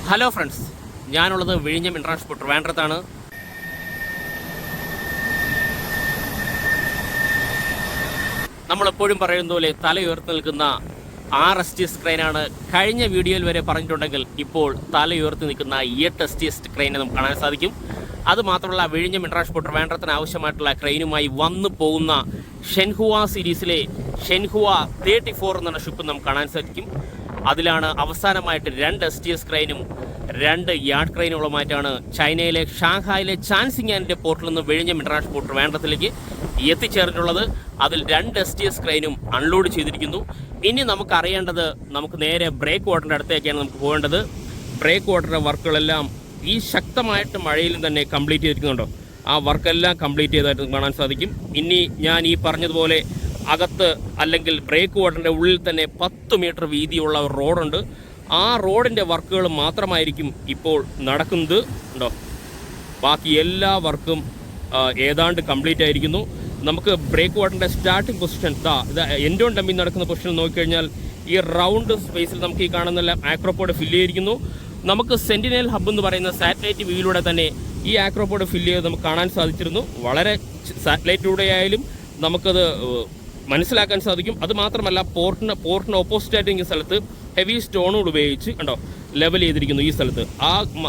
Hello friends, ഞാനുള്ളത് വിഴിഞ്ഞം international ട്രിവാൻഡ്രത്താണ്. നമ്മളെപ്പോഴും പറയുന്ന പോലെ തലയുയർത്തി നിൽക്കുന്ന RSTS ക്രെയിനാണ്. കഴിഞ്ഞ വീഡിയോയിൽ വരെ പറഞ്ഞിട്ടുണ്ടെങ്കിൽ ഇപ്പോൾ തലയുയർത്തി നിൽക്കുന്ന 8 STS ക്രെയിനെ നമുക്ക് കാണാൻ സാധിക്കും. അതുമാത്രമല്ല, വിഴിഞ്ഞം ഇൻ്റർനാഷണൽ ട്രിവാൻഡ്രത്തിന് ആവശ്യമായിട്ടുള്ള ക്രെയിനുമായി വന്നു പോകുന്ന ഷെൻഹുവ സീരീസിലെ ഷെൻഹുവ 34 എന്ന ഷിപ്പ് നമുക്ക് കാണാൻ സാധിക്കും. അതിലാണ് അവസാനമായിട്ട് 2 STS ക്രെയിനും 2 യാർഡ് ക്രെയിനുകളുമായിട്ടാണ് ചൈനയിലെ ഷാങ്ഹായിലെ ചാൻസിങ്ങാനിൻ്റെ പോർട്ടിൽ നിന്ന് വിഴിഞ്ഞം ഇൻ്റർനാഷണൽ പോർട്ട് ട്രിവാൻഡ്രത്തിലേക്ക് എത്തിച്ചേർന്നിട്ടുള്ളത്. അതിൽ 2 STS ക്രെയിനും അൺലോഡ് ചെയ്തിരിക്കുന്നു. ഇനി നമുക്ക് അറിയേണ്ടത്, നമുക്ക് നേരെ ബ്രേക്ക് വാട്ടറിൻ്റെ അടുത്തേക്കാണ് നമുക്ക് പോകേണ്ടത്. ബ്രേക്ക് വാട്ടറിൻ്റെ വർക്കുകളെല്ലാം ഈ ശക്തമായിട്ട് മഴയിലും തന്നെ കംപ്ലീറ്റ് ചെയ്തിരിക്കുന്നുണ്ടോ, ആ വർക്കെല്ലാം കംപ്ലീറ്റ് ചെയ്തതായിട്ട് കാണാൻ സാധിക്കും. ഇനി ഞാൻ ഈ പറഞ്ഞതുപോലെ അകത്ത് അല്ലെങ്കിൽ ബ്രേക്ക് വാട്ടറിൻ്റെ ഉള്ളിൽ തന്നെ 10 മീറ്റർ വീതിയുള്ള ഒരു റോഡുണ്ട്. ആ റോഡിൻ്റെ വർക്കുകൾ മാത്രമായിരിക്കും ഇപ്പോൾ നടക്കുന്നത് ഉണ്ടോ. ബാക്കി എല്ലാ വർക്കും ഏതാണ്ട് കംപ്ലീറ്റ് ആയിരിക്കുന്നു. നമുക്ക് ബ്രേക്ക് വാട്ടറിൻ്റെ സ്റ്റാർട്ടിംഗ് പൊസിഷൻ ഇത് എൻഡ് ഓൺ ഡമ്പിൽ നടക്കുന്ന പൊസിഷൻ നോക്കിക്കഴിഞ്ഞാൽ ഈ റൗണ്ട് സ്പേസിൽ നമുക്ക് ഈ കാണുന്ന ആക്രോപോഡ് ഫില്ല് ചെയ്തിരിക്കുന്നു. നമുക്ക് സെന്റിനൽ ഹബ് എന്ന് പറയുന്ന സാറ്റലൈറ്റ് വ്യൂയിലൂടെ തന്നെ ഈ ആക്രോപോഡ് ഫില്ല് ചെയ്ത് നമുക്ക് കാണാൻ സാധിച്ചിരുന്നു. വളരെ സാറ്റലൈറ്റിലൂടെ ആയാലും നമുക്കത് മനസ്സിലാക്കാൻ സാധിക്കും. അതുമാത്രമല്ല, പോർട്ടിന് ഓപ്പോസിറ്റായിട്ട് ഈ സ്ഥലത്ത് ഹെവി സ്റ്റോണുകൾ ഉപയോഗിച്ച് കണ്ടോ ലെവൽ ചെയ്തിരിക്കുന്നു. ഈ സ്ഥലത്ത്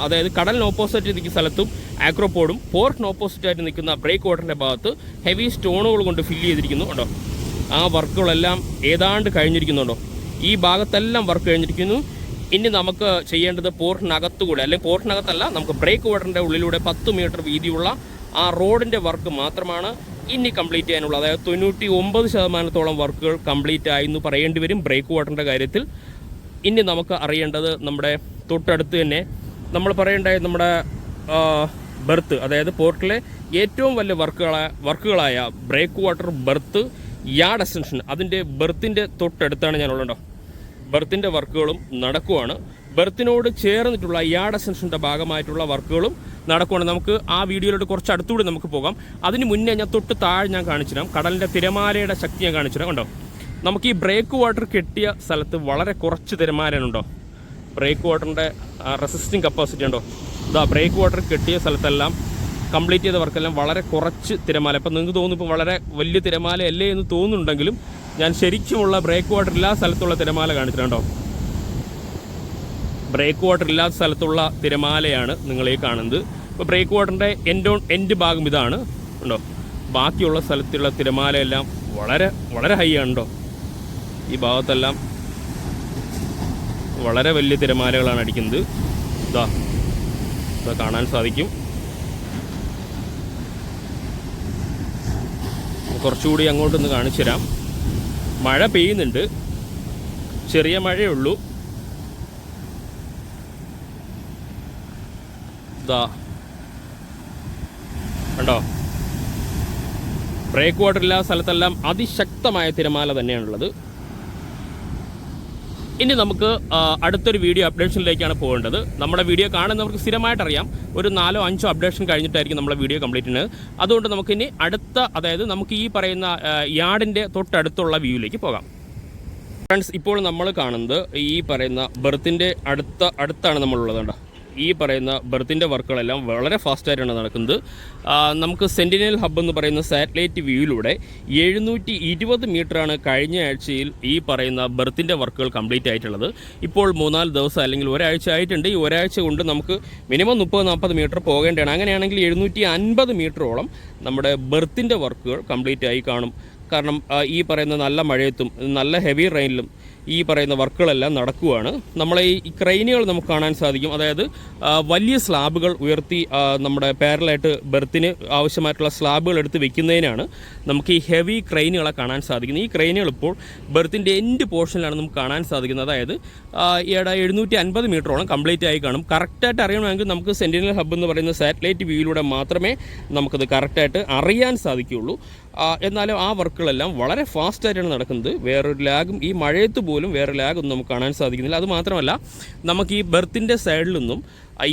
അതായത് കടലിന് ഓപ്പോസിറ്റ് നിൽക്കുന്ന സ്ഥലത്തും ആക്രോപോഡും പോർട്ടിന് ഓപ്പോസിറ്റായിട്ട് നിൽക്കുന്ന ബ്രേക്ക് വാട്ടറിൻ്റെ ഭാഗത്ത് ഹെവി സ്റ്റോണുകൾ കൊണ്ട് ഫില്ല് ചെയ്തിരിക്കുന്നു കണ്ടോ. ആ വർക്കുകളെല്ലാം ഏതാണ്ട് കഴിഞ്ഞിരിക്കുന്നുണ്ടോ. ഈ ഭാഗത്തെല്ലാം വർക്ക് കഴിഞ്ഞിരിക്കുന്നു. ഇനി നമുക്ക് ചെയ്യേണ്ടത് പോർട്ടിനകത്തുകൂടെ, അല്ലെങ്കിൽ പോർട്ടിനകത്തല്ല, നമുക്ക് ബ്രേക്ക് വാട്ടറിൻ്റെ ഉള്ളിലൂടെ 10 മീറ്റർ വീതിയുള്ള ആ റോഡിൻ്റെ വർക്ക് മാത്രമാണ് ഇനി കംപ്ലീറ്റ് ചെയ്യാനുള്ളത്. അതായത് 99% വർക്കുകൾ കംപ്ലീറ്റ് ആയി എന്ന് പറയേണ്ടി വരും ബ്രേക്ക് വാട്ടറിൻ്റെ കാര്യത്തിൽ. ഇനി നമുക്ക് അറിയേണ്ടത്, നമ്മുടെ തൊട്ടടുത്ത് തന്നെ നമ്മൾ പറയേണ്ടത് നമ്മുടെ ബെർത്ത്, അതായത് പോർട്ടിലെ ഏറ്റവും വലിയ വർക്കുകളായ breakwater berth yard extension, അതിൻ്റെ ബെർത്തിൻ്റെ തൊട്ടടുത്താണ് ഞാനുള്ളതുണ്ടോ. ബെർത്തിൻ്റെ വർക്കുകളും നടക്കുവാണ്. ബെർത്തിനോട് ചേർന്നിട്ടുള്ള യാർഡ് എക്സ്റ്റൻഷൻ്റെ ഭാഗമായിട്ടുള്ള വർക്കുകളും നടക്കുവാണ്. നമുക്ക് ആ വീഡിയോയിലോട്ട് കുറച്ച് അടുത്തുകൂടി നമുക്ക് പോകാം. അതിന് മുന്നേ ഞാൻ തൊട്ട് താഴെ ഞാൻ കാണിച്ചു തരാം. കടലിൻ്റെ തിരമാലയുടെ ശക്തി ഞാൻ കാണിച്ചു തരാം കണ്ടോ. നമുക്ക് ഈ ബ്രേക്ക് വാട്ടർ കെട്ടിയ സ്ഥലത്ത് വളരെ കുറച്ച് തിരമാലയുണ്ടോ. ബ്രേക്ക് വാട്ടറിൻ്റെ റെസിസ്റ്റിംഗ് കപ്പാസിറ്റി ഉണ്ടോ. ബ്രേക്ക് വാട്ടർ കെട്ടിയ സ്ഥലത്തെല്ലാം കംപ്ലീറ്റ് ചെയ്ത വർക്കെല്ലാം വളരെ കുറച്ച് തിരമാല. ഇപ്പം നിങ്ങൾക്ക് തോന്നുന്നു ഇപ്പോൾ വളരെ വലിയ തിരമാലയല്ലേ എന്ന് തോന്നുന്നുണ്ടെങ്കിലും ഞാൻ ശരിക്കുമുള്ള ബ്രേക്ക് വാട്ടർ ഇല്ലാത്ത സ്ഥലത്തുള്ള തിരമാല കാണിച്ചിട്ടുണ്ടോ. ബ്രേക്ക് വാട്ടർ ഇല്ലാത്ത സ്ഥലത്തുള്ള തിരമാലയാണ് നിങ്ങളീ കാണുന്നത്. ഇപ്പോൾ ബ്രേക്ക് വാട്ടറിൻ്റെ എൻഡ് ഭാഗം ഇതാണ് ഉണ്ടോ. ബാക്കിയുള്ള സ്ഥലത്തുള്ള തിരമാലയെല്ലാം വളരെ വളരെ ഹൈ ആണുണ്ടോ. ഈ ഭാഗത്തെല്ലാം വളരെ വലിയ തിരമാലകളാണ് അടിക്കുന്നത്. ഇതാ കാണാൻ സാധിക്കും. കുറച്ചുകൂടി അങ്ങോട്ടൊന്ന് കാണിച്ചു തരാം. മഴ പെയ്യുന്നുണ്ട്, ചെറിയ മഴയേ ഉള്ളൂ. കണ്ടോ, ബ്രേക്ക് വാട്ടർ ഇല്ലാത്ത സ്ഥലത്തെല്ലാം അതിശക്തമായ തിരമാല തന്നെയാണുള്ളത്. ഇനി നമുക്ക് അടുത്തൊരു വീഡിയോ അപ്ഡേഷനിലേക്കാണ് പോകേണ്ടത്. നമ്മുടെ വീഡിയോ കാണുന്നവർക്ക് സ്ഥിരമായിട്ടറിയാം, ഒരു 4-5 അപ്ഡേഷൻ കഴിഞ്ഞിട്ടായിരിക്കും നമ്മളെ വീഡിയോ കംപ്ലീറ്റ് ചെയ്യുന്നത്. അതുകൊണ്ട് നമുക്കിനി അതായത് നമുക്ക് ഈ പറയുന്ന യാർഡിൻ്റെ തൊട്ടടുത്തുള്ള വ്യൂയിലേക്ക് പോകാം. ഫ്രണ്ട്സ്, ഇപ്പോൾ നമ്മൾ കാണുന്നത് ഈ പറയുന്ന ബെർത്തിൻ്റെ അടുത്താണ് നമ്മളുള്ളത് കേട്ടോ. ഈ പറയുന്ന ബെർത്തിൻ്റെ വർക്കുകളെല്ലാം വളരെ ഫാസ്റ്റായിട്ടാണ് നടക്കുന്നത്. നമുക്ക് സെൻറ്റിനൽ ഹബ് എന്ന് പറയുന്ന സാറ്റലൈറ്റ് വ്യൂയിലൂടെ 720 മീറ്ററാണ് കഴിഞ്ഞ ആഴ്ചയിൽ ഈ പറയുന്ന ബെർത്തിൻ്റെ വർക്കുകൾ കംപ്ലീറ്റ് ആയിട്ടുള്ളത്. ഇപ്പോൾ 3-4 ദിവസം അല്ലെങ്കിൽ ഒരാഴ്ച ആയിട്ടുണ്ട്. ഈ ഒരാഴ്ച കൊണ്ട് നമുക്ക് മിനിമം 30-40 മീറ്റർ പോകേണ്ടതാണ്. അങ്ങനെയാണെങ്കിൽ 750 മീറ്ററോളം നമ്മുടെ ബെർത്തിൻ്റെ വർക്കുകൾ കംപ്ലീറ്റ് ആയി കാണും. കാരണം ഈ പറയുന്ന നല്ല മഴയത്തും നല്ല ഹെവി റെയിനിലും ഈ പറയുന്ന വർക്കുകളെല്ലാം നടക്കുകയാണ്. നമ്മളെ ഈ ക്രെയിനുകൾ നമുക്ക് കാണാൻ സാധിക്കും. അതായത് വലിയ സ്ലാബുകൾ ഉയർത്തി നമ്മുടെ പാരലായിട്ട് ബെർത്തിന് ആവശ്യമായിട്ടുള്ള സ്ലാബുകൾ എടുത്ത് വെക്കുന്നതിനാണ് നമുക്ക് ഈ ഹെവി ക്രെയിനുകളെ കാണാൻ സാധിക്കുന്നത്. ഈ ക്രെയിനുകൾ ഇപ്പോൾ ബെർത്തിൻ്റെ എൻഡ് പോർഷനിലാണ് നമുക്ക് കാണാൻ സാധിക്കുന്നത്. അതായത് 750 മീറ്ററോളം കംപ്ലീറ്റ് ആയി കാണും. കറക്റ്റായിട്ട് അറിയണമെങ്കിൽ നമുക്ക് സെൻറ്റിനൽ ഹബ് എന്ന് പറയുന്ന സാറ്റലൈറ്റ് വ്യൂയിലൂടെ മാത്രമേ നമുക്കത് കറക്റ്റായിട്ട് അറിയാൻ സാധിക്കുകയുള്ളൂ. എന്നാലും ആ വർക്കുകളെല്ലാം വളരെ ഫാസ്റ്റായിട്ടാണ് നടക്കുന്നത്. വേറൊരു ലാഗും ഈ മഴയത്ത് പോലും വേറെ ലാഗൊന്നും നമുക്ക് കാണാൻ സാധിക്കുന്നില്ല. അതുമാത്രമല്ല, നമുക്ക് ഈ ബെർത്തിൻ്റെ സൈഡിൽ നിന്നും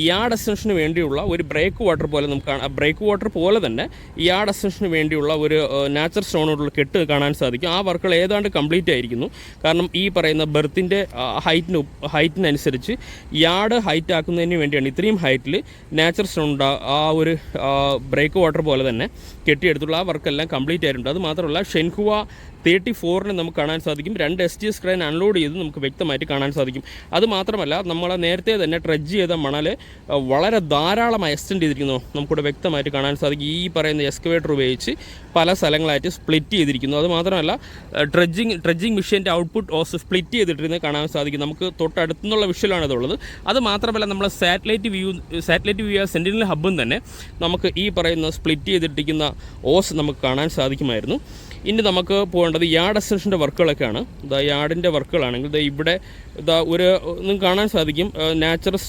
യാർഡ് എക്സ്റ്റൻഷന് വേണ്ടിയുള്ള ഒരു ബ്രേക്ക് വാട്ടർ പോലെ നമുക്ക് ബ്രേക്ക് വാട്ടർ പോലെ തന്നെ യാർഡ് എക്സ്റ്റൻഷന് വേണ്ടിയുള്ള ഒരു നാച്ചുറൽ സ്റ്റോണോടുള്ള കെട്ട് കാണാൻ സാധിക്കും. ആ വർക്കുകൾ ഏതാണ്ട് കംപ്ലീറ്റ് ആയിരിക്കുന്നു. കാരണം ഈ പറയുന്ന ബെർത്തിൻ്റെ ഹൈറ്റിനനുസരിച്ച് യാർഡ് ഹൈറ്റ് ആക്കുന്നതിന് വേണ്ടിയാണ് ഇത്രയും ഹൈറ്റിൽ നാച്ചുറൽ സ്റ്റോൺ ആ ഒരു ബ്രേക്ക് വാട്ടർ പോലെ തന്നെ കെട്ടിയെടുത്തുള്ള ആ വർക്കെല്ലാം കംപ്ലീറ്റ് ആയിട്ടുണ്ട്. അത് മാത്രമല്ല ഷെൻഹുവ 34 നമുക്ക് കാണാൻ സാധിക്കും. 2 STS ക്രെയിൻ അൺലോഡ് ചെയ്ത് നമുക്ക് വ്യക്തമായിട്ട് കാണാൻ സാധിക്കും. അത് മാത്രമല്ല നമ്മൾ നേരത്തെ തന്നെ ട്രെഡ്ജ് ചെയ്ത മണൽ വളരെ ധാരാളമായി എക്സ്റ്റെൻഡ് ചെയ്തിരിക്കുന്നു. നമുക്കിവിടെ വ്യക്തമായിട്ട് കാണാൻ സാധിക്കും. ഈ പറയുന്ന എക്സ്കവേറ്റർ ഉപയോഗിച്ച് പല സ്ഥലങ്ങളായിട്ട് സ്പ്ലിറ്റ് ചെയ്തിരിക്കുന്നു. അത് മാത്രമല്ല ട്രെഡ്ജിങ് മെഷീൻ്റെ ഔട്ട്പുട്ട് ഓസ് സ്പ്ലിറ്റ് ചെയ്തിട്ടിരുന്ന് കാണാൻ സാധിക്കും. നമുക്ക് തൊട്ടടുത്തുനിന്നുള്ള വിഷ്വലാണ് ഇതുള്ളത്. അത് മാത്രമല്ല നമ്മൾ സാറ്റലൈറ്റ് വ്യൂ സെൻറ്റിനൽ ഹബ്ബും തന്നെ നമുക്ക് ഈ പറയുന്ന സ്പ്ലിറ്റ് ചെയ്തിട്ടിരിക്കുന്ന ഓസ് നമുക്ക് കാണാൻ സാധിക്കുമായിരുന്നു. ഇനി നമുക്ക് പോകേണ്ടത് യാർഡ് എക്സ്റ്റൻഷൻ്റെ വർക്കുകളൊക്കെയാണ്. യാർഡിൻ്റെ വർക്കുകളാണെങ്കിൽ ഇവിടെ നിങ്ങൾക്ക് കാണാൻ സാധിക്കും നാച്ചുറൽ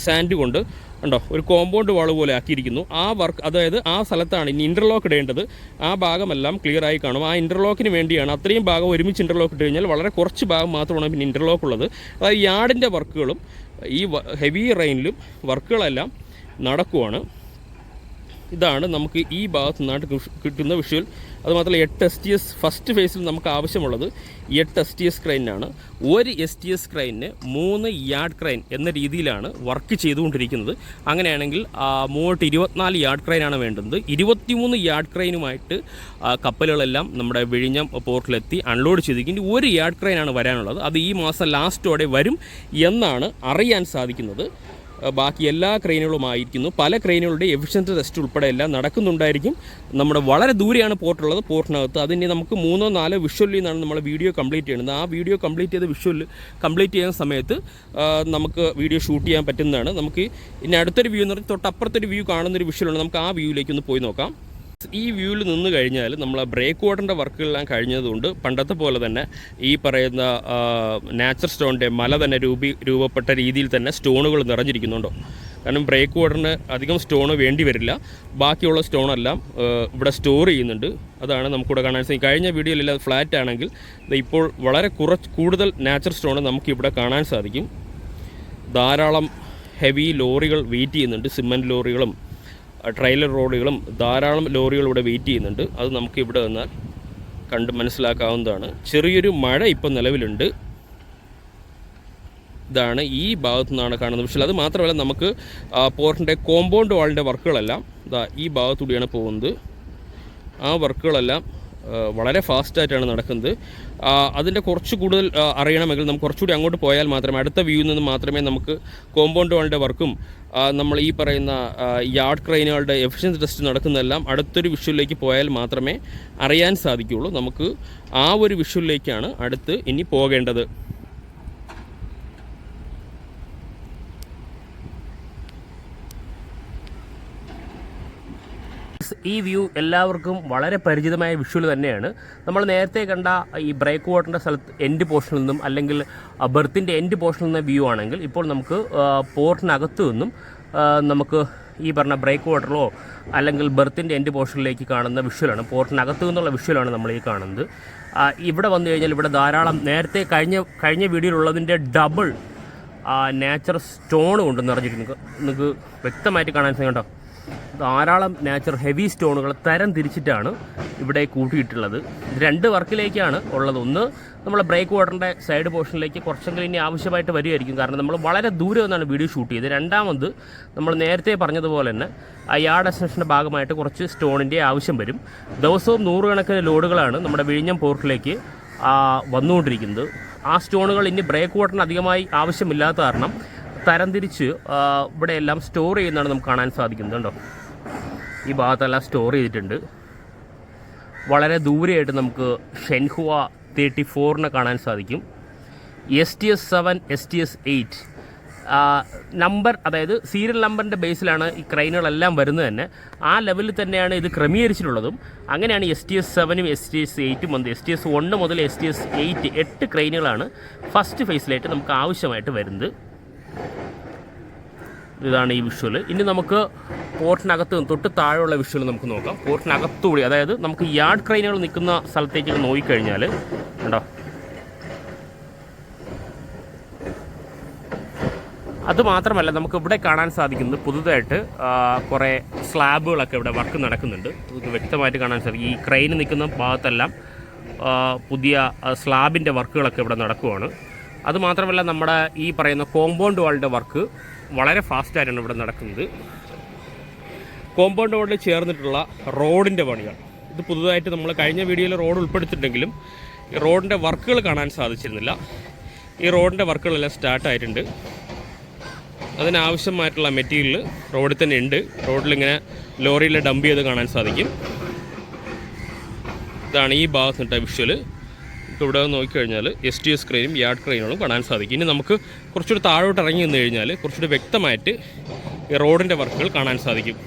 സാൻഡ് കൊണ്ട് ഉണ്ടോ ഒരു കോമ്പൗണ്ട് വാൾ പോലെ ആക്കിയിരിക്കുന്നു. ആ വർക്ക് അതായത് ആ സ്ഥലത്താണ് ഇനി ഇൻ്റർലോക്ക് ഇടേണ്ടത്. ആ ഭാഗമെല്ലാം ക്ലിയറായി കാണും. ആ ഇൻ്റർലോക്കിന് വേണ്ടിയാണ് അത്രയും ഭാഗം ഒരുമിച്ച് ഇൻ്റർലോക്ക് ഇട്ട് കഴിഞ്ഞാൽ വളരെ കുറച്ച് ഭാഗം മാത്രമാണ് പിന്നെ ഇൻ്റർലോക്ക് ഉള്ളത്. അതായത് യാർഡിൻ്റെ വർക്കുകളും ഈ ഹെവി റെയിനിലും വർക്കുകളെല്ലാം നടക്കുവാണ്. ഇതാണ് നമുക്ക് ഈ ഭാഗത്തു നിന്നായിട്ട് കിട്ടുന്ന വിഷ്വൽ. അതുമാത്രമല്ല 8 STS ഫസ്റ്റ് ഫേസിൽ നമുക്ക് ആവശ്യമുള്ളത് 8 STS ക്രെയിനാണ്. ഒരു STS ക്രെയിനിന് 3 യാർഡ് ക്രെയിൻ എന്ന രീതിയിലാണ് വർക്ക് ചെയ്തുകൊണ്ടിരിക്കുന്നത്. അങ്ങനെയാണെങ്കിൽ 24 യാർഡ് ക്രെയിനാണ് വേണ്ടത്. 23 യാർഡ് ക്രെയിനുമായിട്ട് കപ്പലുകളെല്ലാം നമ്മുടെ വിഴിഞ്ഞം പോർട്ടിലെത്തി അൺലോഡ് ചെയ്തിരിക്കും. ഒരു യാർഡ് ക്രെയിനാണ് വരാനുള്ളത്. അത് ഈ മാസം ലാസ്റ്റോടെ വരും എന്നാണ് അറിയാൻ സാധിക്കുന്നത്. ബാക്കി എല്ലാ ക്രെയിനുകളുമായിരിക്കുന്നു. പല ക്രെയിനുകളുടെ എഫിഷ്യൻസി ടെസ്റ്റ് ഉൾപ്പെടെ എല്ലാം നടക്കുന്നുണ്ടായിരിക്കും. നമ്മുടെ വളരെ ദൂരെയാണ് പോർട്ടുള്ളത്. പോർട്ടിനകത്ത് അതിന് നമുക്ക് 3-4 വിഷ്വലിൽ നിന്നാണ് നമ്മൾ വീഡിയോ കംപ്ലീറ്റ് ചെയ്യുന്നത്. ആ വീഡിയോ കംപ്ലീറ്റ് ചെയ്ത വിഷ്വൽ കംപ്ലീറ്റ് ചെയ്യുന്ന സമയത്ത് നമുക്ക് വീഡിയോ ഷൂട്ട് ചെയ്യാൻ പറ്റുന്നതാണ്. നമുക്ക് ഇനി അടുത്തൊരു വ്യൂ എന്ന് പറഞ്ഞാൽ തൊട്ടപ്പുറത്തൊരു വ്യൂ കാണുന്നൊരു വിഷ്വലുണ്ട്. നമുക്ക് ആ വ്യൂവിലേക്ക് ഒന്ന് പോയി നോക്കാം. ഈ വ്യൂവിൽ നിന്ന് കഴിഞ്ഞാൽ നമ്മൾ ബ്രേക്ക് വാട്ടറിൻ്റെ വർക്കുകളെല്ലാം കഴിഞ്ഞതുകൊണ്ട് പണ്ടത്തെ പോലെ തന്നെ ഈ പറയുന്ന നാച്ചുറൽ സ്റ്റോണിൻ്റെ മല തന്നെ രൂപപ്പെട്ട രീതിയിൽ തന്നെ സ്റ്റോണുകൾ നിറഞ്ഞിരിക്കുന്നുണ്ടോ. കാരണം ബ്രേക്ക് വാട്ടറിന് അധികം സ്റ്റോണ് വേണ്ടി വരില്ല. ബാക്കിയുള്ള സ്റ്റോണെല്ലാം ഇവിടെ സ്റ്റോർ ചെയ്യുന്നുണ്ട്. അതാണ് നമുക്കിവിടെ കാണാൻ സാധിക്കും. കഴിഞ്ഞ വീഡിയോയിൽ അത് ഫ്ലാറ്റ് ആണെങ്കിൽ ഇപ്പോൾ വളരെ കൂടുതൽ നാച്ചുറൽ സ്റ്റോണ് നമുക്കിവിടെ കാണാൻ സാധിക്കും. ധാരാളം ഹെവി ലോറികൾ വെയിറ്റ് ചെയ്യുന്നുണ്ട്. സിമൻറ്റ് ലോറികളും ട്രെയിലർ റോഡുകളും ധാരാളം ലോറികൾ ഇവിടെ വെയിറ്റ് ചെയ്യുന്നുണ്ട്. അത് നമുക്ക് ഇവിടെ വന്നാൽ കണ്ട് മനസ്സിലാക്കാവുന്നതാണ്. ചെറിയൊരു മഴ ഇപ്പം നിലവിലുണ്ട്. ഇതാണ് ഈ ഭാഗത്തു നിന്നാണ് കാണുന്ന വിഷ്വൽ. അത് മാത്രമല്ല നമുക്ക് പോർട്ടിൻ്റെ കോമ്പൗണ്ട് വാളിൻ്റെ വർക്കുകളെല്ലാം ഈ ഭാഗത്തുകൂടിയാണ് പോകുന്നത്. ആ വർക്കുകളെല്ലാം വളരെ ഫാസ്റ്റായിട്ടാണ് നടക്കുന്നത്. അതിൻ്റെ കുറച്ച് കൂടുതൽ അറിയണമെങ്കിൽ നമുക്ക് കുറച്ചുകൂടി അങ്ങോട്ട് പോയാൽ മാത്രമേ അടുത്ത വ്യൂവിൽ നിന്ന് മാത്രമേ നമുക്ക് കോമ്പൗണ്ട് വാളിൻ്റെ വർക്കും നമ്മൾ ഈ പറയുന്ന യാർഡ് ക്രെയിനുകളുടെ എഫിഷ്യൻസി ടെസ്റ്റ് നടക്കുന്നതെല്ലാം അടുത്തൊരു വിഷ്വലിലേക്ക് പോയാൽ മാത്രമേ അറിയാൻ സാധിക്കുകയുള്ളൂ. നമുക്ക് ആ ഒരു വിഷ്വലിലേക്കാണ് അടുത്ത് ഇനി പോകേണ്ടത്. ഈ വ്യൂ എല്ലാവർക്കും വളരെ പരിചിതമായ വിഷ്വൽ തന്നെയാണ്. നമ്മൾ നേരത്തെ കണ്ട ഈ ബ്രേക്ക് വാട്ടറിൻ്റെ സ്ഥലത്ത് എൻഡ് പോർഷനിൽ നിന്നും അല്ലെങ്കിൽ ബെർത്തിൻ്റെ എൻഡ് പോർഷനിൽ നിന്ന വ്യൂ ആണെങ്കിൽ ഇപ്പോൾ നമുക്ക് പോർട്ടിനകത്തു നിന്നും നമുക്ക് ഈ പറഞ്ഞ ബ്രേക്ക് വാട്ടറിലോ അല്ലെങ്കിൽ ബെർത്തിൻ്റെ എൻഡ് പോർഷനിലേക്ക് കാണുന്ന വിഷ്വലാണ്. പോർട്ടിനകത്തു നിന്നുള്ള വിഷ്വലാണ് നമ്മൾ ഈ കാണുന്നത്. ഇവിടെ വന്നു കഴിഞ്ഞാൽ ഇവിടെ ധാരാളം നേരത്തെ കഴിഞ്ഞ വീഡിയോയിലുള്ളതിൻ്റെ ഡബിൾ നാച്ചുറൽ സ്റ്റോൺ കൊണ്ട് നിറഞ്ഞിരിക്കുന്നു. നിങ്ങൾക്ക് വ്യക്തമായിട്ട് കാണാൻ സാധിക്കും കേട്ടോ. ധാരാളം നാച്ചുറൽ ഹെവി സ്റ്റോണുകൾ തരം തിരിച്ചിട്ടാണ് ഇവിടെ കൂട്ടിയിട്ടുള്ളത്. ഇത് 2 വർക്കിലേക്കാണ് ഉള്ളത്. ഒന്ന് നമ്മൾ ബ്രേക്ക് വാട്ടറിൻ്റെ സൈഡ് പോർഷനിലേക്ക് കുറച്ചെങ്കിലും ഇനി ആവശ്യമായിട്ട് വരുമായിരിക്കും. കാരണം നമ്മൾ വളരെ ദൂരെ നിന്നാണ് വീഡിയോ ഷൂട്ട് ചെയ്തത്. രണ്ടാമത് നമ്മൾ നേരത്തെ പറഞ്ഞതുപോലെ തന്നെ ആ യാർഡ് എക്സ്റ്റൻഷൻ്റെ ഭാഗമായിട്ട് കുറച്ച് സ്റ്റോണിൻ്റെ ആവശ്യം വരും. ദിവസവും 100 കണക്കിന് ലോഡുകളാണ് നമ്മുടെ വിഴിഞ്ഞം പോർട്ടിലേക്ക് വന്നുകൊണ്ടിരിക്കുന്നത്. ആ സ്റ്റോണുകൾ ഇനി ബ്രേക്ക് വാട്ടറിന് അധികമായി ആവശ്യമില്ലാത്ത കാരണം തരംതിരിച്ച് ഇവിടെ എല്ലാം സ്റ്റോർ ചെയ്യുന്നതാണ് നമുക്ക് കാണാൻ സാധിക്കുന്നത് കേട്ടോ. ഈ ഭാഗത്തെല്ലാം സ്റ്റോർ ചെയ്തിട്ടുണ്ട്. വളരെ ദൂരെയായിട്ട് നമുക്ക് ഷെൻഹുവ 34 കാണാൻ സാധിക്കും. STS 7 STS 8 നമ്പർ, അതായത് സീരിയൽ നമ്പറിൻ്റെ ബേസിലാണ് ഈ ക്രെയിനുകളെല്ലാം വരുന്നത് തന്നെ. ആ ലെവലിൽ തന്നെയാണ് ഇത് ക്രമീകരിച്ചിട്ടുള്ളതും. അങ്ങനെയാണ് STS 7ഉം STS 8ഉം വന്നത്. STS 1 മുതൽ STS 8 ക്രെയിനുകളാണ് ഫസ്റ്റ് ഫേസിലായിട്ട് നമുക്ക് ആവശ്യമായിട്ട് വരുന്നത്. ഇതാണ് ഈ വിഷ്വൽ. ഇനി നമുക്ക് പോർട്ടിനകത്ത് തൊട്ട് താഴെയുള്ള വിഷ്വൽ നമുക്ക് നോക്കാം. പോർട്ടിനകത്തുകൂടി, അതായത് നമുക്ക് യാർഡ് ക്രെയിനുകൾ നിൽക്കുന്ന സ്ഥലത്തേക്ക് നോക്കിക്കഴിഞ്ഞാൽ കണ്ടോ, അതുമാത്രമല്ല നമുക്ക് ഇവിടെ കാണാൻ സാധിക്കുന്നത് പുതുതായിട്ട് കുറേ സ്ലാബുകളൊക്കെ ഇവിടെ വർക്ക് നടക്കുന്നുണ്ട്. ഇത് വ്യക്തമായിട്ട് കാണാൻ സാധിക്കും. ഈ ക്രെയിൻ നിൽക്കുന്ന ഭാഗത്തെല്ലാം പുതിയ സ്ലാബിൻ്റെ വർക്കുകളൊക്കെ ഇവിടെ നടക്കുവാണ്. അതുമാത്രമല്ല നമ്മുടെ ഈ പറയുന്ന കോമ്പൗണ്ട് വാളിൻ്റെ വർക്ക് വളരെ ഫാസ്റ്റായിട്ടാണ് ഇവിടെ നടക്കുന്നത്. കോമ്പൗണ്ട് വാളിൽ ചേർന്നിട്ടുള്ള റോഡിൻ്റെ പണികൾ, ഇത് പുതുതായിട്ട് നമ്മൾ കഴിഞ്ഞ വീഡിയോയിൽ റോഡ് ഉൾപ്പെടുത്തിയിട്ടുണ്ടെങ്കിലും ഈ റോഡിൻ്റെ വർക്കുകൾ കാണാൻ സാധിച്ചിരുന്നില്ല. ഈ റോഡിൻ്റെ വർക്കുകളെല്ലാം സ്റ്റാർട്ടായിട്ടുണ്ട്. അതിനാവശ്യമായിട്ടുള്ള മെറ്റീരിയൽ റോഡിൽ തന്നെ ഉണ്ട്. റോഡിലിങ്ങനെ ലോറിയിൽ ഡംപ് ചെയ്ത് കാണാൻ സാധിക്കും. ഇതാണ് ഈ ഭാഗത്തിട്ട വിഷ്വൽ. ഇവിടെ നോക്കിക്കഴിഞ്ഞാൽ STS ക്രെയിനും യാർഡ് ക്രെയിനുകളും കാണാൻ സാധിക്കും. ഇനി നമുക്ക് കുറച്ചുകൂടി താഴോട്ട് ഇറങ്ങി നിന്ന് കഴിഞ്ഞാൽ കുറച്ചുകൂടി വ്യക്തമായിട്ട് ഈ റോഡിൻ്റെ വർക്കുകൾ കാണാൻ സാധിക്കും.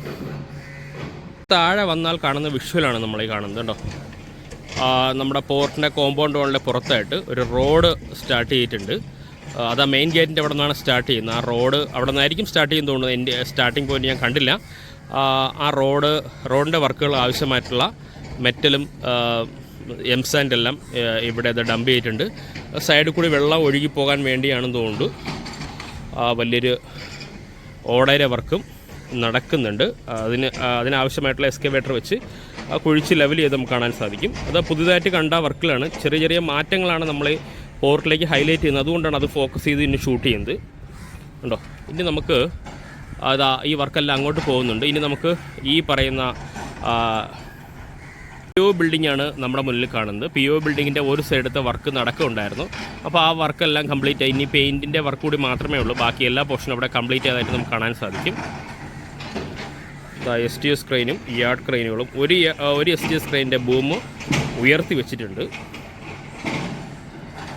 താഴെ വന്നാൽ കാണുന്ന വിഷ്വലാണ് നമ്മളീ കാണുന്നത് കേട്ടോ. നമ്മുടെ പോർട്ടിൻ്റെ കോമ്പൗണ്ട് വാളിൻ്റെ പുറത്തായിട്ട് ഒരു റോഡ് സ്റ്റാർട്ട് ചെയ്തിട്ടുണ്ട്. അത് ആ മെയിൻ ഗേറ്റിൻ്റെ അവിടെ നിന്നാണ് സ്റ്റാർട്ട് ചെയ്യുന്നത്. ആ റോഡ് അവിടെ നിന്നായിരിക്കും സ്റ്റാർട്ട് ചെയ്യുന്നത് തോന്നുന്നത്. എൻ്റെ സ്റ്റാർട്ടിംഗ് പോയിൻ്റ് ഞാൻ കണ്ടില്ല. ആ റോഡിൻ്റെ വർക്കുകൾ ആവശ്യമായിട്ടുള്ള മെറ്റലും എംസാൻഡ് എല്ലാം ഇവിടെ അത് ഡംപ് ചെയ്തിട്ടുണ്ട്. സൈഡിൽ കൂടി വെള്ളം ഒഴുകി പോകാൻ വേണ്ടിയാണെന്ന് തോന്നുന്നു വലിയൊരു ഓടയുടെ വർക്കും നടക്കുന്നുണ്ട്. അതിനാവശ്യമായിട്ടുള്ള എക്സ്കവേറ്റർ വെച്ച് കുഴിച്ച് ലെവൽ ചെയ്ത് നമുക്ക് കാണാൻ സാധിക്കും. അത് പുതുതായിട്ട് കണ്ട വർക്കിലാണ്. ചെറിയ ചെറിയ മാറ്റങ്ങളാണ് നമ്മൾ പോർട്ടിലേക്ക് ഹൈലൈറ്റ് ചെയ്യുന്നത്. അതുകൊണ്ടാണ് അത് ഫോക്കസ് ചെയ്ത് ഇനി ഷൂട്ട് ചെയ്യുന്നത് ഉണ്ടോ. ഇനി നമുക്ക് ഈ വർക്കെല്ലാം അങ്ങോട്ട് പോകുന്നുണ്ട്. ഇനി നമുക്ക് ഈ പറയുന്ന PO ബിൽഡിംഗാണ് നമ്മുടെ മുന്നിൽ കാണുന്നത്. PO ബിൽഡിങ്ങിൻ്റെ ഒരു സൈഡത്തെ വർക്ക് നടക്കുന്നുണ്ടായിരുന്നു. അപ്പോൾ ആ വർക്കെല്ലാം കംപ്ലീറ്റ് ആയി. ഇനി പെയിൻറ്റിൻ്റെ വർക്ക് കൂടി മാത്രമേ ഉള്ളൂ. ബാക്കി എല്ലാ പോർഷനും അവിടെ കംപ്ലീറ്റ് ചെയ്തതായിട്ട് നമുക്ക് കാണാൻ സാധിക്കും. STS ക്രെയിനും യാർഡ് ക്രെയിനുകളും ഒരു STS ക്രെയിനിൻ്റെ ബൂം ഉയർത്തി വെച്ചിട്ടുണ്ട്.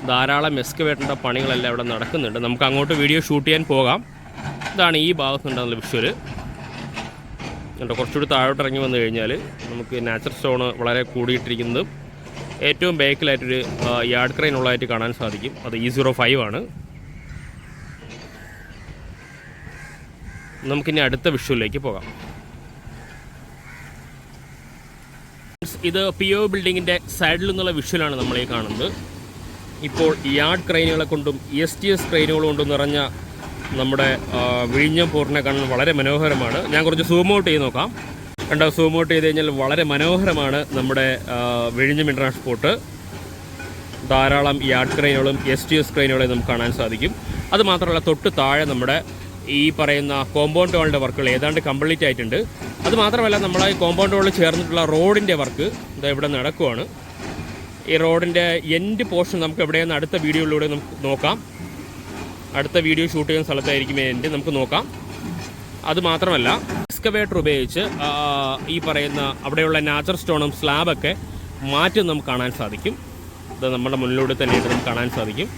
ധാരാളം എക്സ്കവേറ്ററിൻ്റെ പണികളെല്ലാം ഇവിടെ നടക്കുന്നുണ്ട്. നമുക്ക് അങ്ങോട്ട് വീഡിയോ ഷൂട്ട് ചെയ്യാൻ പോകാം. ഇതാണ് ഈ ഭാഗത്തുണ്ടാകുന്ന വിഷ്വൽ. കുറച്ചുകൂടി താഴോട്ട് ഇറങ്ങി വന്നു കഴിഞ്ഞാൽ നമുക്ക് നാച്ചുറൽ സ്റ്റോണ് വളരെ കൂടിയിട്ടിരിക്കുന്നതും ഏറ്റവും ബാക്കിലായിട്ടൊരു യാർഡ് ക്രെയിൻ ഉള്ളതായിട്ട് കാണാൻ സാധിക്കും. അത് E05 ആണ്. നമുക്കിനി അടുത്ത വിഷ്വലിലേക്ക് പോകാം. ഇത് PO ബിൽഡിങ്ങിൻ്റെ സൈഡിൽ നിന്നുള്ള വിഷ്വലാണ് നമ്മളീ കാണുന്നത്. ഇപ്പോൾ യാർഡ് ക്രെയിനുകളെ കൊണ്ടും STS ക്രെയിനുകൾ കൊണ്ടും നിറഞ്ഞ നമ്മുടെ വിഴിഞ്ഞം പോർട്ടിനെ കാണാൻ വളരെ മനോഹരമാണ്. ഞാൻ കുറച്ച് സൂം ഔട്ട് ചെയ്ത് നോക്കാം. സൂം ഔട്ട് ചെയ്ത് കഴിഞ്ഞാൽ വളരെ മനോഹരമാണ് നമ്മുടെ വിഴിഞ്ഞം ഇൻ്റർനാഷണൽ പോർട്ട്. ധാരാളം യാർഡ് ക്രെയിനുകളും STS ക്രെയിനുകളെ നമുക്ക് കാണാൻ സാധിക്കും. അതുമാത്രമല്ല തൊട്ട് താഴെ നമ്മുടെ ഈ പറയുന്ന കോമ്പൗണ്ട് വാളിൻ്റെ വർക്കുകൾ ഏതാണ്ട് കംപ്ലീറ്റ് ആയിട്ടുണ്ട്. അതുമാത്രമല്ല നമ്മളെ ഈ കോമ്പൗണ്ട് വാളിൽ ചേർന്നിട്ടുള്ള റോഡിൻ്റെ വർക്ക് ഇത് ഇവിടെ നടക്കുവാണ്. ഈ റോഡിൻ്റെ എൻഡ് പോർഷൻ നമുക്ക് എവിടെയെന്ന് അടുത്ത വീഡിയോയിലൂടെ നമുക്ക് നോക്കാം. അടുത്ത വീഡിയോ ഷൂട്ട് ചെയ്യുന്ന സ്ഥലത്തായിരിക്കും എൻഡ്, നമുക്ക് നോക്കാം. അതുമാത്രമല്ല എക്സ്കവേറ്റർ ഉപയോഗിച്ച് ഈ പറയുന്ന അവിടെയുള്ള നാച്ചുറൽ സ്റ്റോണും സ്ലാബൊക്കെ മാറ്റി നമുക്ക് കാണാൻ സാധിക്കും. ഇത് നമ്മുടെ മുന്നിലൂടെ തന്നെ നമുക്ക് കാണാൻ സാധിക്കും.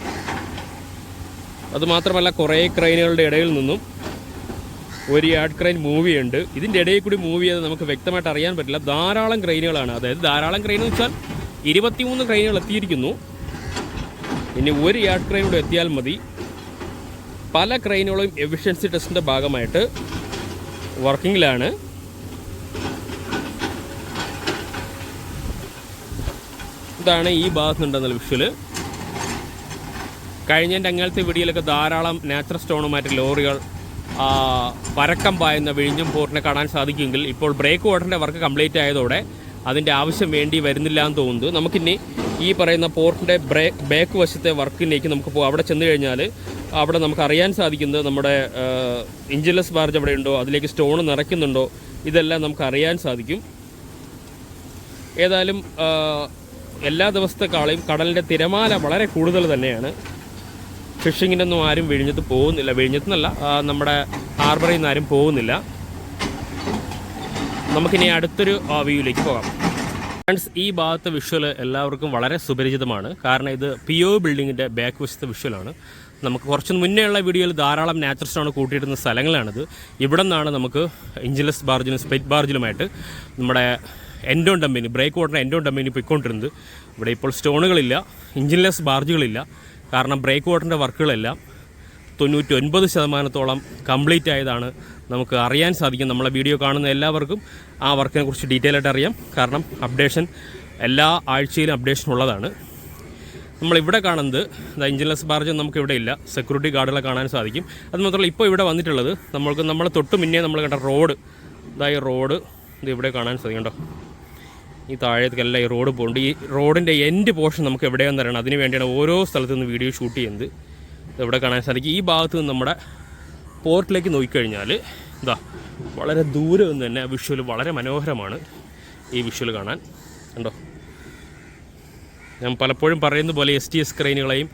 അതുമാത്രമല്ല കുറേ ക്രെയിനുകളുടെ ഇടയിൽ നിന്നും ഒരു യാർഡ് ക്രെയിൻ മൂവ് ചെയ്യുന്നുണ്ട്. ഇതിൻ്റെ ഇടയിൽ കൂടി മൂവ് ചെയ്ത് നമുക്ക് വ്യക്തമായിട്ട് അറിയാൻ പറ്റില്ല. ധാരാളം ക്രെയിനുകളാണ്. അതായത് ധാരാളം ക്രെയിൻ എന്ന് വെച്ചാൽ 23 ക്രെയിനുകൾ എത്തിയിരിക്കുന്നു. ഇനി ഒരു യാർഡ് ക്രെയിൻ കൂടെ എത്തിയാൽ മതി. പല ക്രെയിനുകളും എഫിഷ്യൻസി ടെസ്റ്റിൻ്റെ ഭാഗമായിട്ട് വർക്കിങ്ങിലാണ്. ഇതാണ് ഈ ഭാഗത്തുണ്ടെന്നുള്ള വിഷ്വല്. കഴിഞ്ഞതിൻ്റെ അങ്ങനത്തെ വീഡിയോയിലൊക്കെ ധാരാളം നാച്ചുറൽ സ്റ്റോണുമായിട്ട് ലോറികൾ പരക്കം പായുന്ന വിഴിഞ്ഞം പോർട്ടിനെ കാണാൻ സാധിക്കുമെങ്കിൽ ഇപ്പോൾ ബ്രേക്ക് വാട്ടറിൻ്റെ വർക്ക് കംപ്ലീറ്റ് ആയതോടെ അതിൻ്റെ ആവശ്യം വേണ്ടി വരുന്നില്ല എന്ന് തോന്നുന്നു. നമുക്കിനി ഈ പറയുന്ന പോർട്ടിൻ്റെ ബാക്ക് വശത്തെ വർക്കിലേക്ക് നമുക്ക് പോകാം. അവിടെ ചെന്ന് കഴിഞ്ഞാൽ അവിടെ നമുക്ക് അറിയാൻ സാധിക്കുന്നത് നമ്മുടെ ഇഞ്ചിൻലെസ് ബാർജ് അവിടെ ഉണ്ടോ, അതിലേക്ക് സ്റ്റോൺ നിറയ്ക്കുന്നുണ്ടോ, ഇതെല്ലാം നമുക്ക് അറിയാൻ സാധിക്കും. ഏതായാലും എല്ലാ ദിവസത്തെക്കാളും കടലിൻ്റെ തിരമാല വളരെ കൂടുതൽ തന്നെയാണ്. ഫിഷിങ്ങിനൊന്നും ആരും വിഴിഞ്ഞത്ത് പോകുന്നില്ല. വിഴിഞ്ഞത്തുനിന്നല്ല, നമ്മുടെ ഹാർബറിൽ നിന്ന് ആരും പോകുന്നില്ല. നമുക്കിനി അടുത്തൊരു വ്യൂയിലേക്ക് പോകാം. ഫ്രണ്ട്സ്, ഈ ഭാഗത്തെ വിഷ്വൽ എല്ലാവർക്കും വളരെ സുപരിചിതമാണ്. കാരണം ഇത് PO ബിൽഡിങ്ങിൻ്റെ ബാക്ക് വശത്തെ വിഷ്വലാണ്. നമുക്ക് കുറച്ച് മുന്നേ ഉള്ള വീഡിയോയിൽ ധാരാളം നാച്ചുറൽ സ്റ്റോൺ കൂട്ടിയിടുന്ന സ്ഥലങ്ങളാണിത്. ഇവിടെ നിന്നാണ് നമുക്ക് ഇഞ്ചിൻലെസ് ബാർജിലും സ്പ്ലിറ്റ് ബാർജിലുമായിട്ട് നമ്മുടെ എൻഡോൺ ഡമ്പിന്, ബ്രേക്ക് വാട്ടർ എൻഡോൺ ഡമ്പിന് പോയിക്കൊണ്ടിരുന്നത്. ഇവിടെ ഇപ്പോൾ സ്റ്റോണുകളില്ല, ഇഞ്ചിൻലെസ് ബാർജുകളില്ല. കാരണം ബ്രേക്ക് വാട്ടറിൻ്റെ വർക്കുകളെല്ലാം 99% കംപ്ലീറ്റ് ആയതാണ് നമുക്ക് അറിയാൻ സാധിക്കും. നമ്മളെ വീഡിയോ കാണുന്ന എല്ലാവർക്കും ആ വർക്കിനെ കുറിച്ച് ഡീറ്റെയിൽ ആയിട്ട് അറിയാം. കാരണം അപ്ഡേഷൻ എല്ലാ ആഴ്ചയിലും അപ്ഡേഷൻ ഉള്ളതാണ്. നമ്മളിവിടെ കാണുന്നത് എഞ്ചിൻലെസ് ബാർജ് നമുക്കിവിടെ ഇല്ല, സെക്യൂരിറ്റി ഗാർഡുകളെ കാണാൻ സാധിക്കും. അത് മാത്രമല്ല ഇപ്പോൾ ഇവിടെ വന്നിട്ടുള്ളത് നമ്മളെ തൊട്ട് മുന്നേ നമ്മൾ കണ്ട റോഡ്, ഈ റോഡ് ഇത് ഇവിടെ കാണാൻ സാധിക്കും കേട്ടോ. ഈ താഴേക്കെല്ലാം ഈ റോഡ് പോകുന്നുണ്ട്. ഈ റോഡിൻ്റെ എൻഡ് പോർഷൻ നമുക്ക് എവിടെയാണെന്ന് അറിയണം. അതിന് വേണ്ടിയാണ് ഓരോ സ്ഥലത്തു നിന്ന് വീഡിയോ ഷൂട്ട് ചെയ്യുന്നത്. ഇതെവിടെ കാണാൻ സാധിക്കും. ഈ ഭാഗത്ത് നിന്ന് നമ്മുടെ പോർട്ടിലേക്ക് നോക്കിക്കഴിഞ്ഞാൽ വളരെ ദൂരെ നിന്ന് തന്നെ വിഷ്വൽ വളരെ മനോഹരമാണ്. ഈ വിഷ്വൽ കാണാൻ കണ്ടോ. ഞാൻ പലപ്പോഴും പറയുന്ന പോലെ STS ക്രെയിനുകളെയും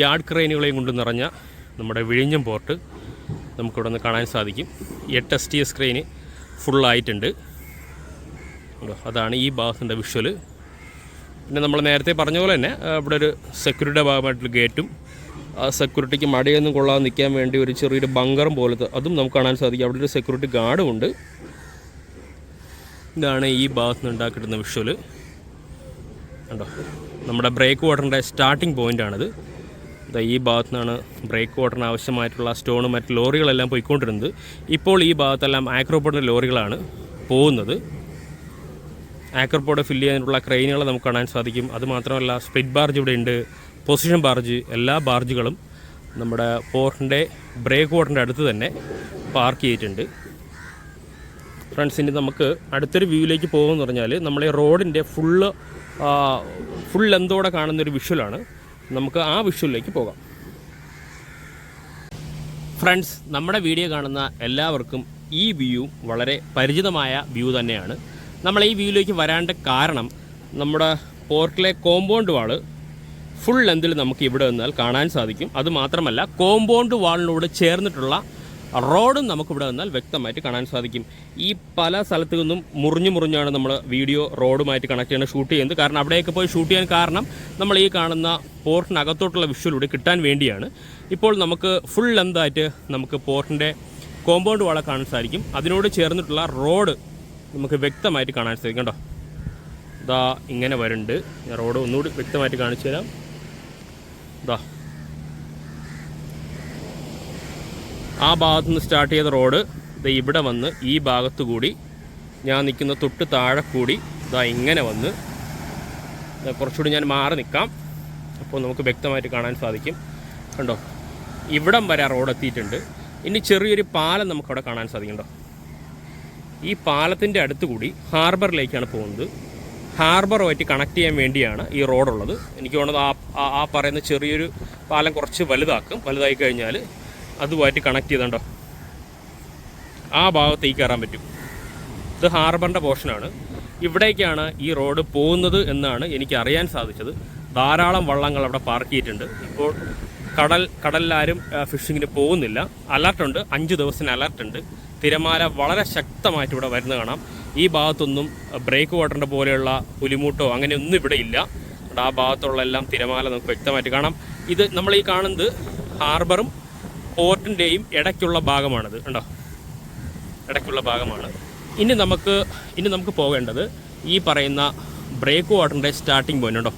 യാർഡ് ക്രെയിനുകളെയും കൊണ്ട് നിറഞ്ഞ നമ്മുടെ വിഴിഞ്ഞം പോർട്ട് നമുക്കിവിടെ നിന്ന് കാണാൻ സാധിക്കും. 8 STS ക്രെയിന് ഫുള്ളായിട്ടുണ്ട്. അതാണ് ഈ ഭാഗത്തിൻ്റെ വിഷ്വൽ. പിന്നെ നമ്മൾ നേരത്തെ പറഞ്ഞ പോലെ തന്നെ ഇവിടെ ഒരു സെക്യൂരിറ്റിയുടെ ഭാഗമായിട്ടുള്ള ഗേറ്റും ആ സെക്യൂരിറ്റിക്ക് മടിയൊന്നും കൊള്ളാതെ നിൽക്കാൻ വേണ്ടി ഒരു ചെറിയൊരു ബങ്കറും പോലത്തെ അതും നമുക്ക് കാണാൻ സാധിക്കും. അവിടെ ഒരു സെക്യൂരിറ്റി ഗാർഡും ഉണ്ട്. ഇതാണ് ഈ ഭാഗത്ത് നിന്ന് ഉണ്ടാക്കിയിട്ടുന്ന വിഷ്വൽ കണ്ടോ. നമ്മുടെ ബ്രേക്ക് വാട്ടറിൻ്റെ സ്റ്റാർട്ടിംഗ് പോയിൻ്റാണിത്. ഈ ഭാഗത്തു നിന്നാണ് ബ്രേക്ക് വാട്ടറിന് ആവശ്യമായിട്ടുള്ള സ്റ്റോണും മറ്റ് ലോറികളെല്ലാം പോയിക്കൊണ്ടിരുന്നത്. ഇപ്പോൾ ഈ ഭാഗത്തെല്ലാം ആക്രോപോഡിൻ്റെ ലോറികളാണ് പോകുന്നത്. ആക്രോപോഡ് ഫില്ല് ചെയ്യാനുള്ള ക്രെയിനുകൾ നമുക്ക് കാണാൻ സാധിക്കും. അതുമാത്രമല്ല സ്പ്ലിറ്റ് ബാർജ് ഇവിടെ ഉണ്ട്, പൊസിഷൻ ബാർജ്, എല്ലാ ബാർജുകളും നമ്മുടെ പോർട്ടിൻ്റെ ബ്രേക്ക് വാട്ടറിൻ്റെ അടുത്ത് തന്നെ പാർക്ക് ചെയ്തിട്ടുണ്ട്. ഫ്രണ്ട്സ്, ഇനി നമുക്ക് അടുത്തൊരു വ്യൂവിലേക്ക് പോകുമെന്ന് പറഞ്ഞാൽ നമ്മൾ ഈ റോഡിൻ്റെ ഫുൾ ലെന്തോടെ കാണുന്നൊരു വിഷ്വലാണ്. നമുക്ക് ആ വിഷ്വലിലേക്ക് പോകാം. ഫ്രണ്ട്സ്, നമ്മുടെ വീഡിയോ കാണുന്ന എല്ലാവർക്കും ഈ വ്യൂ വളരെ പരിചിതമായ വ്യൂ തന്നെയാണ്. നമ്മൾ ഈ വ്യൂവിലേക്ക് വരാണ്ട കാരണം നമ്മുടെ പോർട്ടിലെ കോമ്പൗണ്ട് വാള് ഫുൾ ലെന്തിൽ നമുക്ക് ഇവിടെ നിന്നാൽ കാണാൻ സാധിക്കും. അതുമാത്രമല്ല കോമ്പൗണ്ട് വാളിനോട് ചേർന്നിട്ടുള്ള റോഡും നമുക്കിവിടെ നിന്നാൽ വ്യക്തമായിട്ട് കാണാൻ സാധിക്കും. ഈ പല സ്ഥലത്തു നിന്നും മുറിഞ്ഞാണ് നമ്മൾ വീഡിയോ റോഡുമായിട്ട് കണക്ട് ചെയ്യുന്നത്, ഷൂട്ട് ചെയ്യുന്നത്. കാരണം അവിടെയൊക്കെ പോയി ഷൂട്ട് ചെയ്യാൻ കാരണം നമ്മൾ ഈ കാണുന്ന പോർട്ടിനകത്തോട്ടുള്ള വിഷ്വലൂടെ കിട്ടാൻ വേണ്ടിയാണ്. ഇപ്പോൾ നമുക്ക് ഫുൾ ലെന്തായിട്ട് നമുക്ക് പോർട്ടിൻ്റെ കോമ്പൗണ്ട് വാളെ കാണാൻ സാധിക്കും. അതിനോട് ചേർന്നിട്ടുള്ള റോഡ് നമുക്ക് വ്യക്തമായിട്ട് കാണാൻ സാധിക്കും കേട്ടോ. ഇങ്ങനെ വരുന്നുണ്ട്. ഞാൻ റോഡ് ഒന്നുകൂടി വ്യക്തമായിട്ട് കാണിച്ചു തരാം. ആ ഭാഗത്തുനിന്ന് സ്റ്റാർട്ട് ചെയ്ത റോഡ് ഇവിടെ വന്ന് ഈ ഭാഗത്തു കൂടി ഞാൻ നിൽക്കുന്ന തൊട്ട് താഴെ കൂടി ഇങ്ങനെ വന്ന് കുറച്ചുകൂടി ഞാൻ മാറി നിൽക്കാം. അപ്പോൾ നമുക്ക് വ്യക്തമായിട്ട് കാണാൻ സാധിക്കും കണ്ടോ. ഇവിടം വരെ റോഡ് എത്തിയിട്ടുണ്ട്. ഇനി ചെറിയൊരു പാലം നമുക്കവിടെ കാണാൻ സാധിക്കും കേട്ടോ. ഈ പാലത്തിൻ്റെ അടുത്ത് കൂടി ഹാർബറിലേക്കാണ് പോകുന്നത്. ഹാർബറുമായിട്ട് കണക്ട് ചെയ്യാൻ വേണ്ടിയാണ് ഈ റോഡുള്ളത്. എനിക്ക് തോന്നുന്നത് ആ പറയുന്ന ചെറിയൊരു പാലം കുറച്ച് വലുതായി കഴിഞ്ഞാൽ അതുമായിട്ട് കണക്ട് ചെയ്തുണ്ടോ ആ ഭാഗത്തേക്ക് കയറാൻ പറ്റും. ഇത് ഹാർബറിൻ്റെ പോർഷനാണ്. ഇവിടേക്കാണ് ഈ റോഡ് പോകുന്നത് എന്നാണ് എനിക്ക് അറിയാൻ സാധിച്ചത്. ധാരാളം വള്ളങ്ങൾ അവിടെ പാർക്ക് ചെയ്തിട്ടുണ്ട്. ഇപ്പോൾ കടലിലാരും ഫിഷിങ്ങിന് പോകുന്നില്ല. അലർട്ടുണ്ട്, 5 ദിവസത്തിന് അലർട്ടുണ്ട്. തിരമാല വളരെ ശക്തമായിട്ട് ഇവിടെ വരുന്നത് കാണാം. ഈ ഭാഗത്തൊന്നും ബ്രേക്ക് വാട്ടറിൻ്റെ പോലെയുള്ള പുലിമൂട്ടോ അങ്ങനെയൊന്നും ഇവിടെ ഇല്ല. ആ ഭാഗത്തുള്ള എല്ലാം തിരമാല നമുക്ക് വ്യക്തമായിട്ട് കാണാം. ഇത് നമ്മൾ ഈ കാണുന്നത് ഹാർബറും പോർട്ടിൻ്റെയും ഇടയ്ക്കുള്ള ഭാഗമാണിത് കണ്ടോ. ഇടയ്ക്കുള്ള ഭാഗമാണ്. ഇനി നമുക്ക് പോകേണ്ടത് ഈ പറയുന്ന ബ്രേക്ക് വാട്ടറിൻ്റെ സ്റ്റാർട്ടിംഗ് പോയിൻ്റ് ഉണ്ടോ.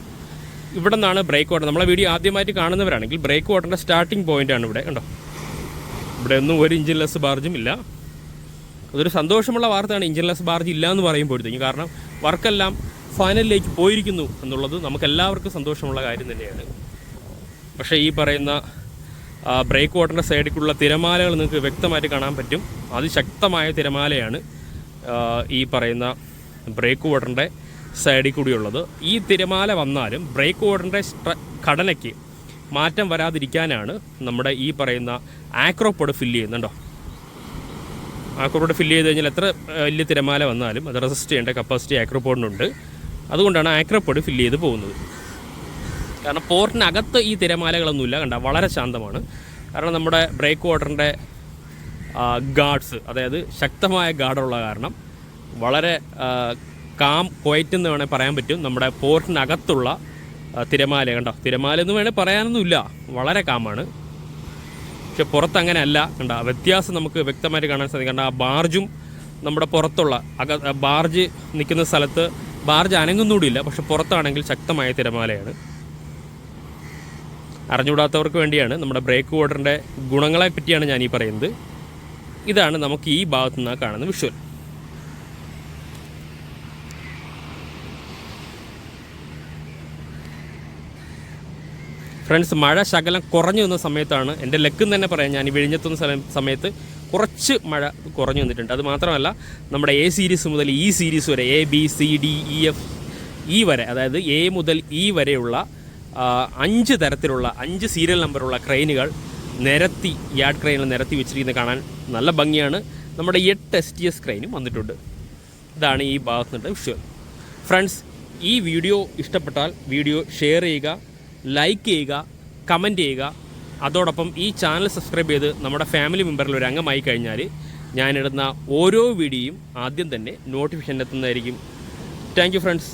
ഇവിടെ നിന്നാണ് ബ്രേക്ക് വാട്ടർ. നമ്മളെ വീഡിയോ ആദ്യമായിട്ട് കാണുന്നവരാണെങ്കിൽ ബ്രേക്ക് വാട്ടറിൻ്റെ സ്റ്റാർട്ടിംഗ് പോയിൻ്റാണ് ഇവിടെ കണ്ടോ. ഇവിടെ ഒന്നും ഒരു ഇഞ്ചിൻലെസ് ബാർജും ഇല്ല. അതൊരു സന്തോഷമുള്ള വാർത്തയാണ് ഇഞ്ചിൻലെസ് ബാർജ് ഇല്ല എന്ന് പറയുമ്പോഴത്തേക്കും. കാരണം വർക്കെല്ലാം ഫൈനലിലേക്ക് പോയിരിക്കുന്നു എന്നുള്ളത് നമുക്കെല്ലാവർക്കും സന്തോഷമുള്ള കാര്യം തന്നെയാണ്. പക്ഷേ ഈ പറയുന്ന ബ്രേക്ക് വാട്ടറിൻ്റെ സൈഡിലുള്ള തിരമാലകൾ നിങ്ങൾക്ക് വ്യക്തമായിട്ട് കാണാൻ പറ്റും. അതിശക്തമായ തിരമാലയാണ് ഈ പറയുന്ന ബ്രേക്ക് വാട്ടറിൻ്റെ സൈഡിൽ കൂടിയുള്ളത്. ഈ തിരമാല വന്നാലും ബ്രേക്ക് വാട്ടറിൻ്റെ ഘടനയ്ക്ക് മാറ്റം വരാതിരിക്കാനാണ് നമ്മുടെ ഈ പറയുന്ന ആക്രോപോഡ് ഫില്ല് ചെയ്യുന്നുണ്ടോ. ആക്രോപോഡ് ഫില്ല് ചെയ്ത് കഴിഞ്ഞാൽ എത്ര വലിയ തിരമാല വന്നാലും അത് റെസിസ്റ്റ് ചെയ്യേണ്ട കപ്പാസിറ്റി ആക്രോപോഡിനുണ്ട്. അതുകൊണ്ടാണ് ആക്രോപോഡ് ഫില്ല് ചെയ്ത് പോകുന്നത്. കാരണം പോർട്ടിനകത്ത് ഈ തിരമാലകളൊന്നുമില്ല കണ്ട, വളരെ ശാന്തമാണ്. കാരണം നമ്മുടെ ബ്രേക്ക് വാട്ടറിൻ്റെ ഗാർഡ്സ്, അതായത് ശക്തമായ ഗാർഡുള്ള കാരണം വളരെ ക്വയറ്റ് എന്ന് വേണേൽ പറയാൻ പറ്റും. നമ്മുടെ പോർട്ടിനകത്തുള്ള തിരമാല കണ്ടോ, തിരമാല എന്ന് വേണേൽ പറയാനൊന്നുമില്ല, വളരെ കാമാണ്. പക്ഷെ പുറത്തങ്ങനെ അല്ല കണ്ട, വ്യത്യാസം നമുക്ക് വ്യക്തമായിട്ട് കാണാൻ സാധിക്കും. കണ്ട, ആ ബാർജും നമ്മുടെ പുറത്തുള്ള ബാർജ് നിൽക്കുന്ന സ്ഥലത്ത് ബാർജ് അനങ്ങുന്നൂടിയില്ല, പക്ഷെ പുറത്താണെങ്കിൽ ശക്തമായ തിരമാലയാണ്. അറിഞ്ഞുകൂടാത്തവർക്ക് വേണ്ടിയാണ് നമ്മുടെ ബ്രേക്ക് വാട്ടറിൻ്റെ ഗുണങ്ങളെ പറ്റിയാണ് ഞാൻ ഈ പറയുന്നത്. ഇതാണ് നമുക്ക് ഈ ഭാഗത്തു നിന്ന് കാണുന്ന വിഷ്വൽ. ഫ്രണ്ട്സ്, മഴ ശകലം കുറഞ്ഞു വന്ന സമയത്താണ്, എൻ്റെ ലക്കെന്ന് തന്നെ പറയാം, ഞാൻ ഈ വിഴിഞ്ഞെത്തുന്ന സമയത്ത് കുറച്ച് മഴ കുറഞ്ഞു വന്നിട്ടുണ്ട്. അത് മാത്രമല്ല, നമ്മുടെ എ സീരീസ് മുതൽ ഇ സീരീസ് വരെ, A B C D E F E വരെ, അതായത് എ മുതൽ ഇ വരെയുള്ള 5 തരത്തിലുള്ള 5 സീരിയൽ നമ്പറുള്ള ക്രെയിനുകൾ നിരത്തി, യാർഡ് ക്രെയിനിൽ നിരത്തി വെച്ചിരിക്കുന്നത് കാണാൻ നല്ല ഭംഗിയാണ്. നമ്മുടെ 8 STS ക്രെയിനും വന്നിട്ടുണ്ട്. ഇതാണ് ഈ ഭാഗത്തുനിന്ന് വിഷ്വൽ. ഫ്രണ്ട്സ്, ഈ വീഡിയോ ഇഷ്ടപ്പെട്ടാൽ വീഡിയോ ഷെയർ ചെയ്യുക, ലൈക്ക് ചെയ്യുക, കമൻറ്റ് ചെയ്യുക. അതോടൊപ്പം ഈ ചാനൽ സബ്സ്ക്രൈബ് ചെയ്ത് നമ്മുടെ ഫാമിലി മെമ്പറിൽ ഒരു അംഗമായി കഴിഞ്ഞാൽ ഞാനിടുന്ന ഓരോ വീഡിയോയും ആദ്യം തന്നെ നോട്ടിഫിക്കേഷൻ എത്തുന്നതായിരിക്കും. Thank you friends.